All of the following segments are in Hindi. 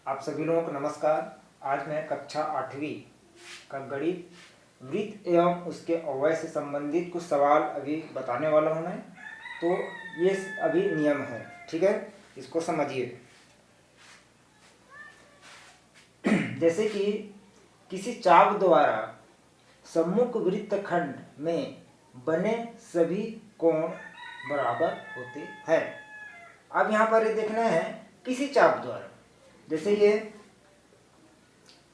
आप सभी लोगों को नमस्कार। आज मैं कक्षा 8वीं का गणित वृत्त एवं उसके अवयव से संबंधित कुछ सवाल अभी बताने वाला हूँ मैं। तो ये अभी नियम है, ठीक है, इसको समझिए। जैसे कि किसी चाप द्वारा सम्मुख वृत्तखंड में बने सभी कोण बराबर होते हैं। अब यहाँ पर ये देखना है किसी चाप द्वारा, जैसे ये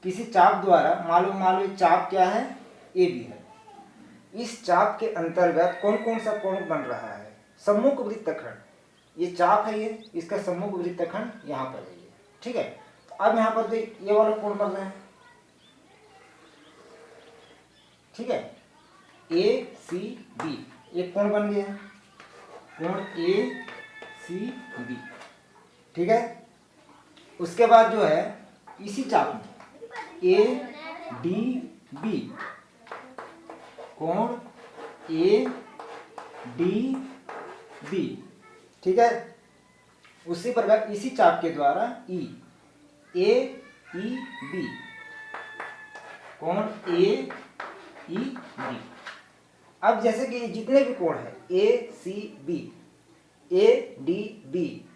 किसी चाप द्वारा मालूम ये चाप क्या है, ए बी है। इस चाप के अंतर्गत कौन कौन सा कोण बन रहा है, सम्मुख वृत्तखंड। ये चाप है, ये इसका सम्मुख वृत्तखंड यहाँ पर है ये, ठीक है। अब यहाँ पर ये वाला कोण बन रहा है, ठीक है, ए सी बी, एक कोण बन गया, कोण ए सी बी, ठीक है। उसके बाद जो है इसी चाप में ए डी बी, कोण ए डी बी, ठीक है। उसी प्रकार इसी चाप के द्वारा ई ए ई बी, कोण ए ई बी। अब जैसे कि जितने भी कोण है A C B, A D B,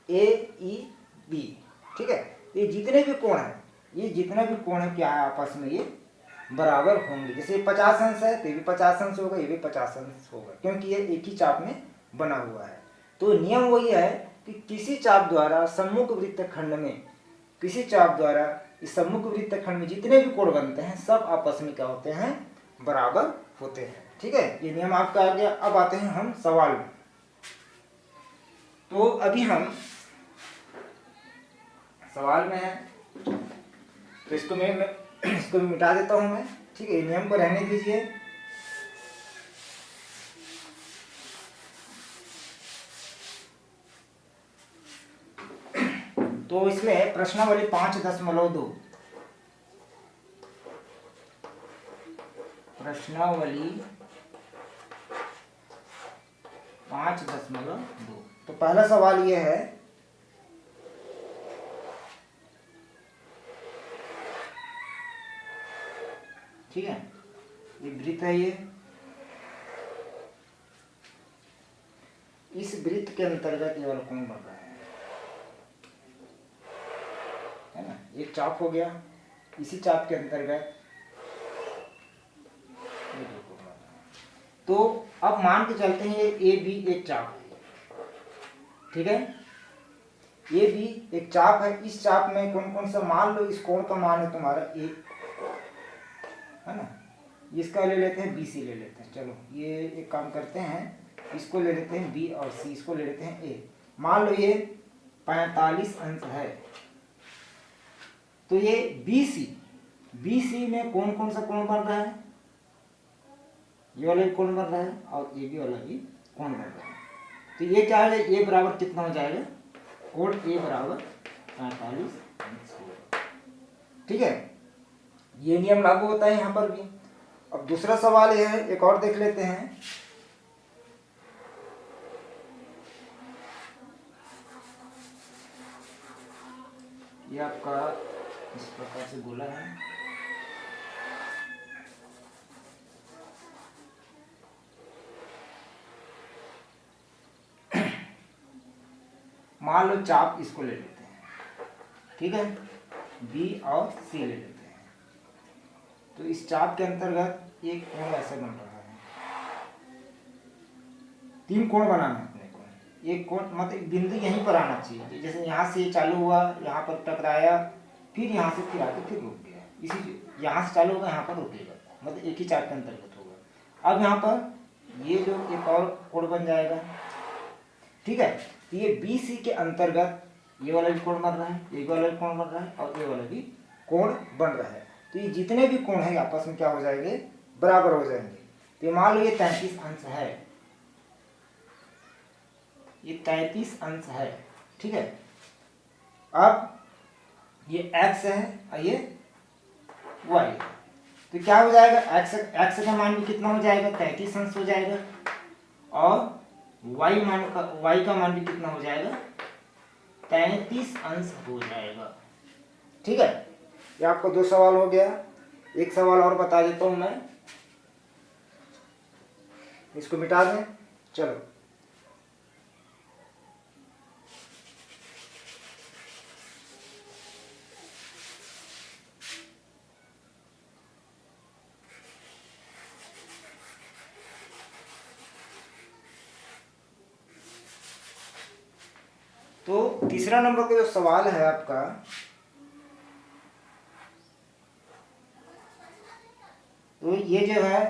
A E B, ठीक है, ये जितने भी कोण है, ये जितना भी कोण है क्या है, आपस में ये बराबर होंगे। जैसे 50 अंश है तो ये भी 50 अंश होगा, ये भी 50 अंश होगा, क्योंकि ये एक ही चाप में बना हुआ है। तो नियम वही है कि किसी चाप द्वारा सम्मुख वृत्तखंड में, किसी चाप द्वारा इस सम्मुख वृत्तखंड में जितने भी कोण बनते हैं सब आपस में क्या होते हैं, बराबर होते हैं, ठीक है। ये नियम आपका आ गया। अब आते हैं हम सवाल में। तो अभी हम सवाल में हैं, तो इसको मिटा देता हूं मैं, ठीक है। नियम को रहने दीजिए। तो इसमें प्रश्नावली 5.2, प्रश्नावली 5.2। तो पहला सवाल ये है, ठीक है, ये वृत्त है, ये इस वृत्त के अंतर्गत ये वाला कोण बन रहा है ना। एक चाप हो गया, इसी चाप के अंतर्गत तो अब मान के चलते हैं ये ए बी एक चाप है, ठीक है। ए बी एक चाप है, इस चाप में कौन कौन सा, मान लो इस कोण का मान है तुम्हारा ए, है ना। इसका ले लेते हैं बी सी ले लेते हैं, चलो ये एक काम करते हैं, इसको ले लेते हैं बी और सी, इसको ले लेते हैं ए। मान लो ये 45 अंश है, तो ये बी सी में कौन कौन सा कोण बन रहा है, ये वाला भी कोण बन रहा है और ये भी वाला भी कोण बन रहा है। तो ये क्या है, ए बराबर कितना हो जाएगा, कोण ए बराबर 45 अंश होगा, ठीक है। ये नियम लागू होता है यहाँ पर भी। अब दूसरा सवाल ये है, एक और देख लेते हैं। ये आपका इस प्रकार से गोला है, मान लो चाप इसको ले लेते हैं, ठीक है, बी और सी ले लेते हैं। तो इस चाप के अंतर्गत एक कोण ऐसे बन रहा है, तीन कोण बनाना है अपने को। एक कोण मतलब बिंदु यहीं पर आना चाहिए, जैसे यहाँ से चालू हुआ, यहाँ पर टकराया, फिर यहाँ से फिर आके फिर रुक गया, इसी यहाँ से चालू होगा यहाँ पर रुकेगा, मतलब एक ही चाप के अंतर्गत होगा। अब यहाँ पर ये जो एक और कोण बन जाएगा, ठीक है। तो ये बी सी के अंतर्गत ये वाला भी कोण बन रहा है, ये वाला भी कोण बन रहा है और ये वाला भी कोण बन रहा है। तो ये जितने भी कोण है आपस में क्या हो जाएंगे, बराबर हो जाएंगे। तो मान लो ये 33 अंश है, ये 33 अंश है, ठीक है। अब ये x है और ये y है, तो क्या हो जाएगा, x का मान भी कितना हो जाएगा, 33 अंश हो जाएगा, और y का मान भी कितना हो जाएगा, 33 अंश हो जाएगा, ठीक है, ये आपको 2 सवाल हो गया। एक सवाल और बता देता हूँ मैं, इसको मिटा दें। चलो, तो तीसरा नंबर का जो सवाल है आपका, तो ये जो है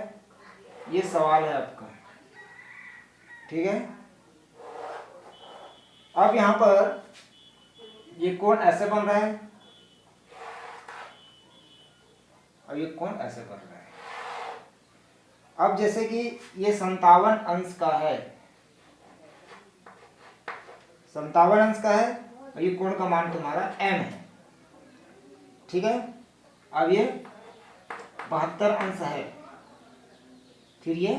ये सवाल है आपका, ठीक है। अब यहाँ पर ये कोण ऐसे बन रहा है, और ये कोण ऐसे बन रहा है। अब जैसे कि ये 57 अंश का है, 57 अंश का है, और ये कोण का मान तुम्हारा m है, ठीक है। अब ये 72 अंश है, फिर ये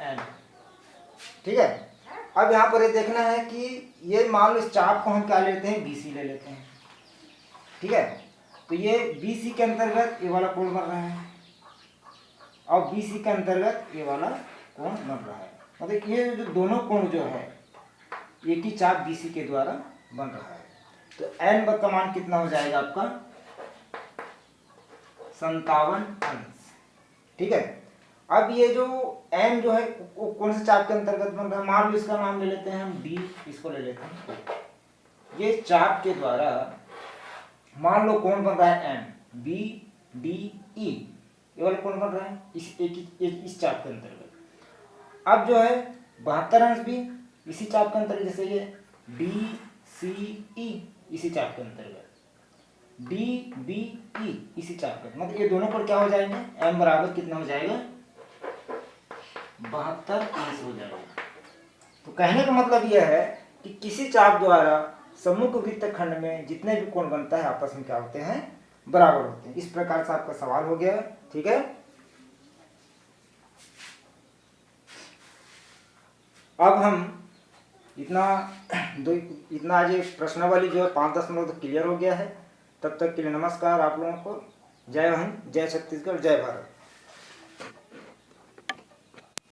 n, ठीक है। अब यहाँ पर ये देखना है कि ये मान लो इस चाप को हम क्या लेते हैं, BC ले लेते हैं, ठीक है। तो ये BC के अंतर्गत ये वाला कोण बन रहा है, और BC के अंतर्गत ये वाला कोण बन रहा है। मतलब ये जो दोनों कोण जो है एक ही चाप BC के द्वारा बन रहा है। तो n का मान कितना हो जाएगा आपका, 57 अंश, ठीक है। अब ये जो m जो है वो कौन से चाप के अंतर्गत बन रहा है, मान लो इसका नाम ले लेते हैं हम D, इसको ले लेते हैं। ये चाप के द्वारा मान लो कौन बन रहा है m, B D E, ये वाला कौन बन रहा है इस चाप के अंतर्गत। अब जो है 72 अंश भी इसी चाप के अंतर्गत, जैसे ये D C E इसी चाप के अंतर्गत, D B E इसी चाप के, मतलब ये दोनों पर क्या हो जाएंगे, m बराबर कितना हो जाएगा, 72 अंश हो जाएगा। तो कहने का मतलब यह है कि किसी चाप द्वारा सम्मुख वृत्तखंड में जितने भी कोण बनता है आपस में क्या होते हैं, बराबर होते हैं। इस प्रकार से आपका सवाल हो गया, ठीक है। अब हम इतना आज प्रश्नावली जो है 5-10 मिनट तो क्लियर हो गया है। तब तक के लिए नमस्कार आप लोगों को। जय हिंद, जय छत्तीसगढ़, जय भारत।